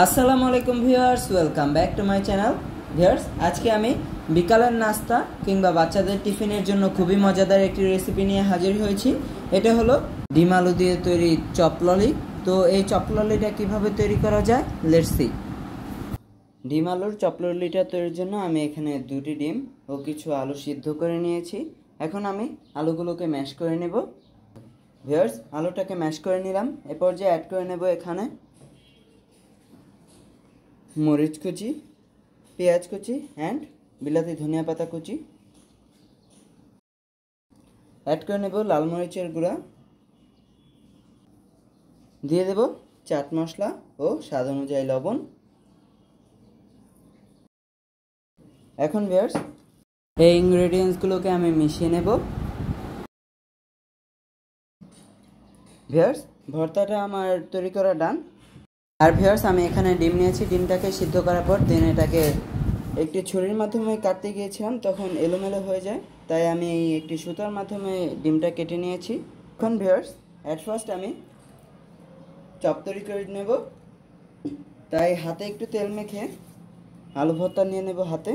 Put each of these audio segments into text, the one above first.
আসসালামু আলাইকুম viewers, welcome back to my channel. Viewers, আজকে আমি বিকালের নাস্তা কিংবা বাচ্চাদের টিফিনের জন্য খুবই মজাদার একটি রেসিপি নিয়ে হাজির হয়েছি। এটা হলো ডিম আলু দিয়ে তৈরি চপললি। তো এই চপললিটা কিভাবে তৈরি করা যায়, লেটস সি। ডিম আলুর চপললিটা তৈরির জন্য আমি এখানে 2টি ডিম ও কিছু আলু সিদ্ধ করে নিয়েছি। এখন আমি আলুগুলোকে ম্যাশ করে নেব। ভিউয়ার্স, আলুটাকে ম্যাশ করে নিলাম। এরপর যে অ্যাড করে নেব এখানে মরিচ কুচি, পেঁয়াজ কুচি অ্যান্ড বিলাতি ধনিয়া পাতা কুচি। অ্যাড করে নেব লাল মরিচের গুঁড়া, দিয়ে দেব চাট মশলা ও স্বাদ অনুযায়ী লবণ। এখন ভিউয়ার্স, এই ইনগ্রেডিয়েন্টসগুলোকে আমি মিশিয়ে নেব। ভিউয়ার্স, ভর্তাটা আমার তৈরি করা ডান। আর ভিউয়ার্স, আমি এখানে ডিম নিয়েছি। ডিমটাকে সিদ্ধ করার পর দেন এটাকে একটি ছুরির মাধ্যমে কাটতে গিয়েছিলাম, তখন এলোমেলো হয়ে যায়, তাই আমি একটি সুতার মাধ্যমে ডিমটা কেটে নিয়েছি। এখন ভিউয়ার্স, অ্যাট ফার্স্ট আমি চপ তৈরি করে নেব, তাই হাতে একটু তেল মেখে আলু ভর্তা নিয়ে নেব হাতে।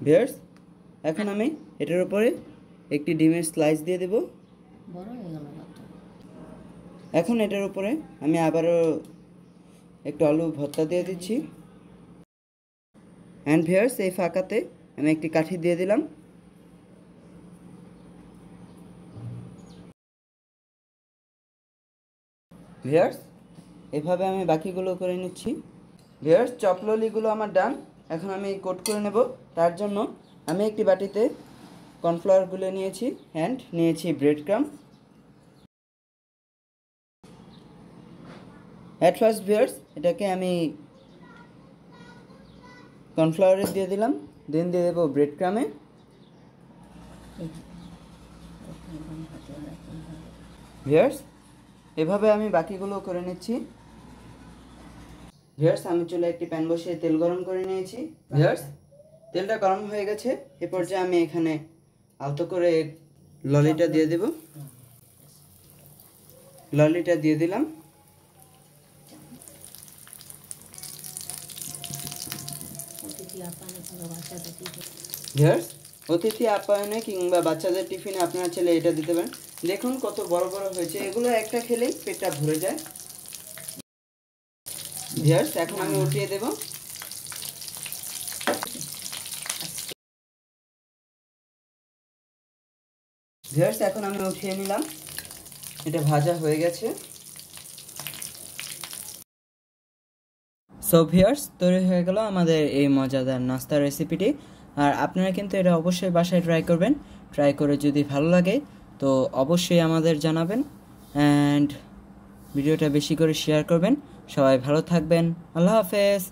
ভিউয়ার্স, এখন আমি এটার উপরে একটি ডিমের স্লাইস দিয়ে দেব। এখন এটার উপরে আমি আবারও একটু আলু ভর্তা দিয়ে দিচ্ছি। অ্যান্ড ভিউয়ার্স, এই ফাঁকাতে আমি একটি কাঠি দিয়ে দিলাম। ভিউয়ার্স, এভাবে আমি বাকিগুলো করে নিচ্ছি। ভিউয়ার্স, চপললিগুলো আমার ডান। এখন আমি কোট করে নেব। তার জন্য আমি একটি বাটিতে কর্নফ্লাওয়ার গুলে নিয়েছি অ্যান্ড নিয়েছি bread crumb. At first viewers, এটাকে আমি কর্নফ্লাওয়ারে দিয়ে দিলাম, দেন দিয়ে দেবো ব্রেড ক্রামে। ভিউয়ার্স, এভাবে আমি বাকিগুলো করে নিচ্ছি। ভিউয়ার্স, আমি চুলায় একটি প্যান বসিয়ে তেল গরম করে নিয়েছি। ভিউয়ার্স, তেলটা গরম হয়ে গেছে। এ পর্যায়ে আমি এখানে আলতো করে ললিটা দিয়ে দেব। ললিটা দিয়ে দিলাম। ভিউয়ার্স, অতিথি আপ্যায়নে কিংবা বাচ্চাদের টিফিনে আপনারা চাইলে এটা দিতে পারেন। দেখুন কত বড় বড় হয়েছে, এগুলো একটা খেলেই পেটটা ভরে যায়। ভিউয়ার্স, এখন আমি উঠিয়ে দেব। ভিউয়ার্স, এখন আমি উঠিয়ে নিলাম, এটা ভাজা হয়ে গেছে। সো ভিউয়ার্স, তৈরি হয়ে গেল আমাদের এই মজাদার নাস্তার রেসিপিটি। আর আপনারা কিন্তু এটা অবশ্যই বাসায় ট্রাই করবেন। ট্রাই করে যদি ভালো লাগে তো অবশ্যই আমাদের জানাবেন অ্যান্ড ভিডিওটা বেশি করে শেয়ার করবেন। সবাই ভালো থাকবেন। আল্লাহ হাফেজ।